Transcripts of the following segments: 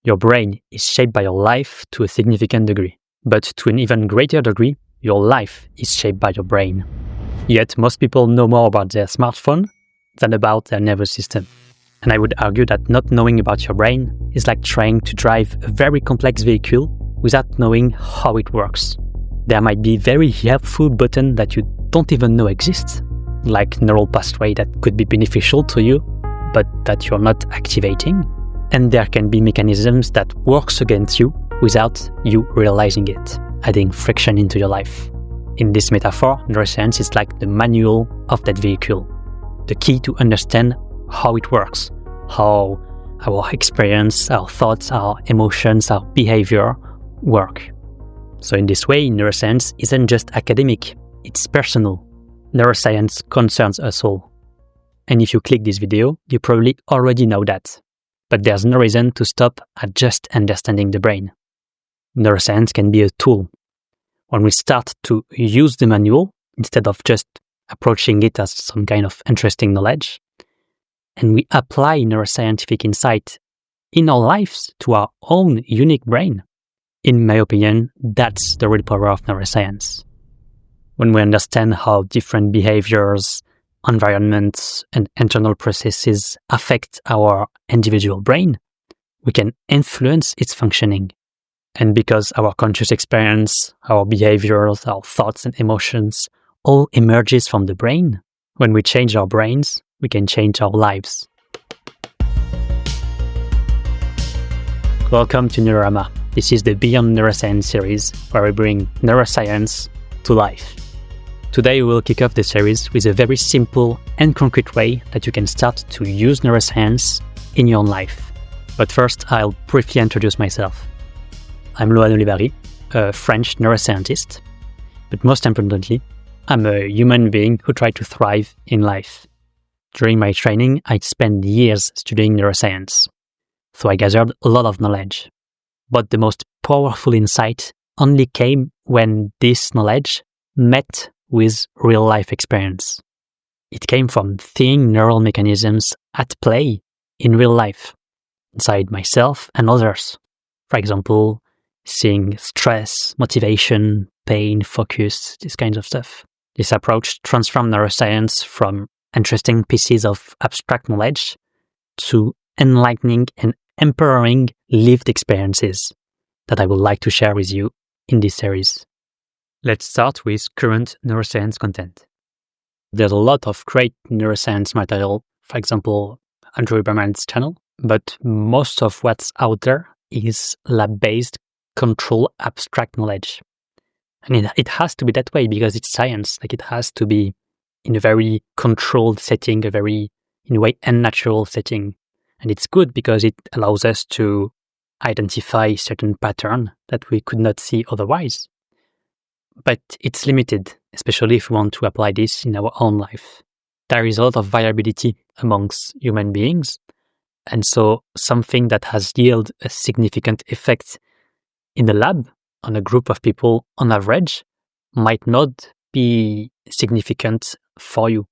Your brain is shaped by your life to a significant degree, but to an even greater degree, your life is shaped by your brain. Yet most people know more about their smartphone than about their nervous system. And I would argue that not knowing about your brain is like trying to drive a very complex vehicle without knowing how it works. There might be very helpful buttons that you don't even know exist, like neural pathway that could be beneficial to you, but that you're not activating. And there can be mechanisms that works against you without you realizing it, adding friction into your life. In this metaphor, neuroscience is like the manual of that vehicle, the key to understand how it works, how our experience, our thoughts, our emotions, our behavior work. So in this way, neuroscience isn't just academic, it's personal. Neuroscience concerns us all. And if you click this video, you probably already know that. But there's no reason to stop at just understanding the brain. Neuroscience can be a tool. When we start to use the manual, instead of just approaching it as some kind of interesting knowledge, and we apply neuroscientific insight in our lives to our own unique brain, in my opinion, that's the real power of neuroscience. When we understand how different behaviors, environments, and internal processes affect our individual brain, we can influence its functioning. And because our conscious experience, our behaviors, our thoughts and emotions all emerges from the brain, when we change our brains, we can change our lives. Welcome to Neurorama. This is the Beyond Neuroscience series, where we bring neuroscience to life. Today we will kick off the series with a very simple and concrete way that you can start to use neuroscience in your own life. But first, I'll briefly introduce myself. I'm Loan Olivari, a French neuroscientist, but most importantly, I'm a human being who tried to thrive in life. During my training, I spent years studying neuroscience, so I gathered a lot of knowledge. But the most powerful insight only came when this knowledge met with real-life experience. It came from seeing neural mechanisms at play in real life, inside myself and others. For example, seeing stress, motivation, pain, focus, this kind of stuff. This approach transformed neuroscience from interesting pieces of abstract knowledge to enlightening and empowering lived experiences that I would like to share with you in this series. Let's start with current neuroscience content. There's a lot of great neuroscience material, for example, Andrew Huberman's channel, but most of what's out there is lab-based, control abstract knowledge. And it has to be that way because it's science. Like, it has to be in a very controlled setting, a very, in a way, unnatural setting. And it's good because it allows us to identify certain patterns that we could not see otherwise. But it's limited, especially if we want to apply this in our own life. There is a lot of variability amongst human beings. And so something that has yielded a significant effect in the lab on a group of people on average might not be significant for you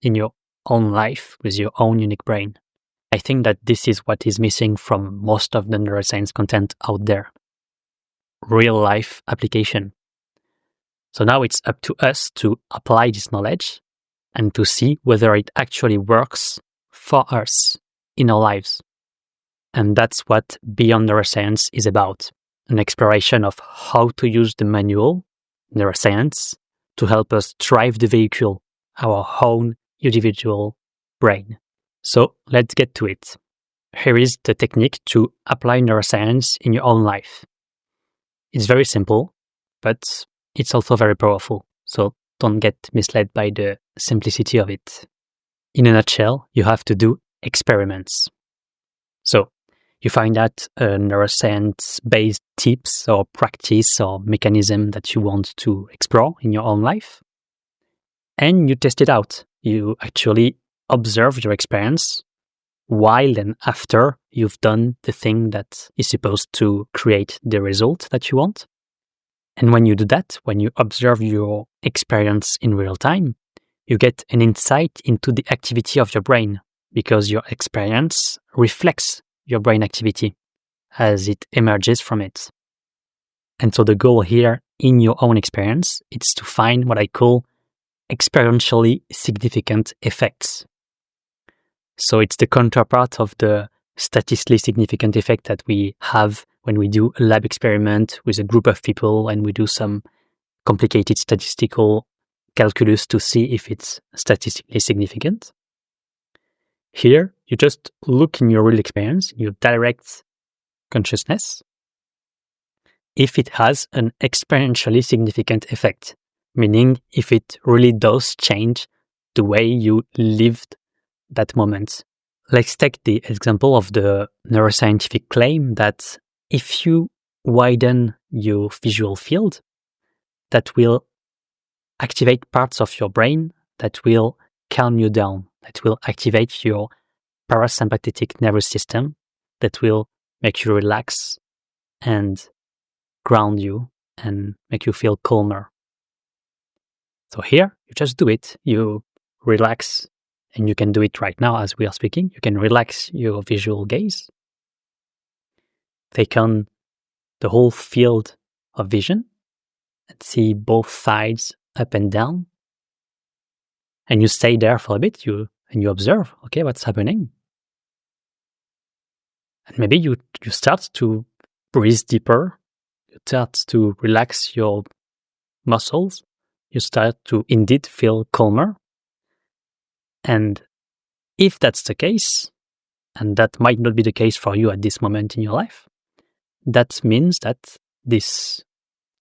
in your own life with your own unique brain. I think that this is what is missing from most of the neuroscience content out there. Real life application. So now it's up to us to apply this knowledge and to see whether it actually works for us in our lives. And that's what Beyond Neuroscience is about. An exploration of how to use the manual, neuroscience, to help us drive the vehicle, our own individual brain. So let's get to it. Here is the technique to apply neuroscience in your own life. It's very simple, but it's also very powerful, so don't get misled by the simplicity of it. In a nutshell, you have to do experiments. So you find out a neuroscience-based tips or practice or mechanism that you want to explore in your own life, and you test it out. You actually observe your experience while and after you've done the thing that is supposed to create the result that you want. And when you do that, when you observe your experience in real time, you get an insight into the activity of your brain because your experience reflects your brain activity. as it emerges from it. And so the goal here in your own experience is to find what I call experientially significant effects. So it's the counterpart of the statistically significant effect that we have when we do a lab experiment with a group of people and we do some complicated statistical calculus to see if it's statistically significant. Here, you just look in your real experience, your direct consciousness, if it has an experientially significant effect, meaning if it really does change the way you lived that moment. Let's take the example of the neuroscientific claim that if you widen your visual field, that will activate parts of your brain that will calm you down, that will activate your parasympathetic nervous system, that will make you relax and ground you and make you feel calmer. So here, you just do it. You relax, and you can do it right now as we are speaking. You can relax your visual gaze. Take on the whole field of vision and see both sides up and down. And you stay there for a bit, and you observe, okay, what's happening? And maybe you start to breathe deeper. You start to relax your muscles. You start to indeed feel calmer. And if that's the case, and that might not be the case for you at this moment in your life, that means that this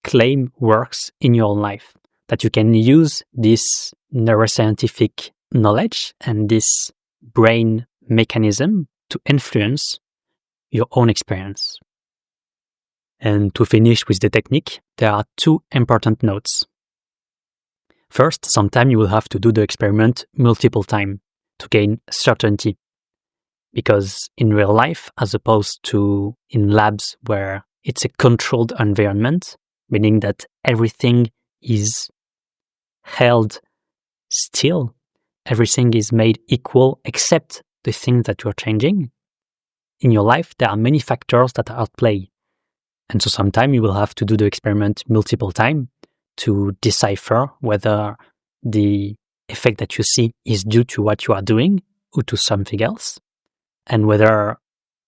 claim works in your own life, that you can use this neuroscientific knowledge and this brain mechanism to influence your own experience. And to finish with the technique, there are two important notes. First, sometimes you will have to do the experiment multiple times to gain certainty. Because in real life, as opposed to in labs where it's a controlled environment, meaning that everything is held still, everything is made equal except the things that you're changing. In your life, there are many factors that are at play. And so sometimes you will have to do the experiment multiple times to decipher whether the effect that you see is due to what you are doing or to something else, and whether,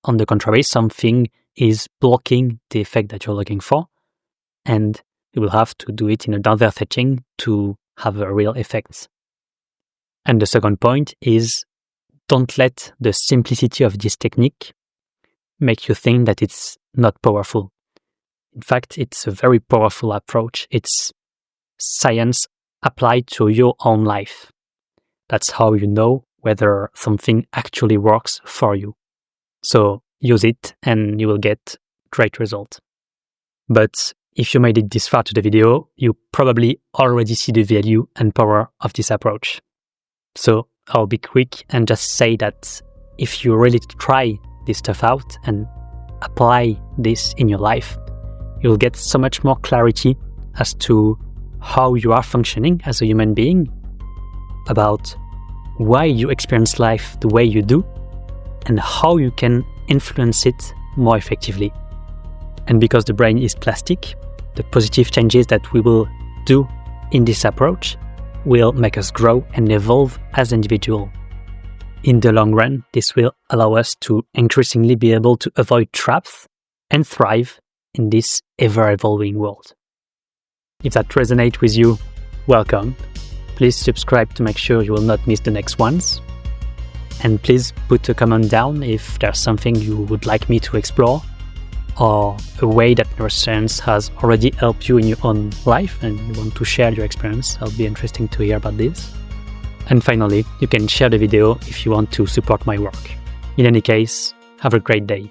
on the contrary, something is blocking the effect that you're looking for, and you will have to do it in another setting to have a real effect. And the second point is, don't let the simplicity of this technique make you think that it's not powerful. In fact, it's a very powerful approach. It's science applied to your own life. That's how you know whether something actually works for you. So use it and you will get great results. But if you made it this far to the video, you probably already see the value and power of this approach. So I'll be quick and just say that if you really try this stuff out and apply this in your life, you'll get so much more clarity as to how you are functioning as a human being, about why you experience life the way you do, and how you can influence it more effectively. And because the brain is plastic, the positive changes that we will do in this approach will make us grow and evolve as individuals. In the long run, this will allow us to increasingly be able to avoid traps and thrive in this ever-evolving world. If that resonates with you, welcome. Please subscribe to make sure you will not miss the next ones. And please put a comment down if there's something you would like me to explore, or a way that neuroscience has already helped you in your own life and you want to share your experience. It'll be interesting to hear about this. And finally, you can share the video if you want to support my work. In any case, have a great day.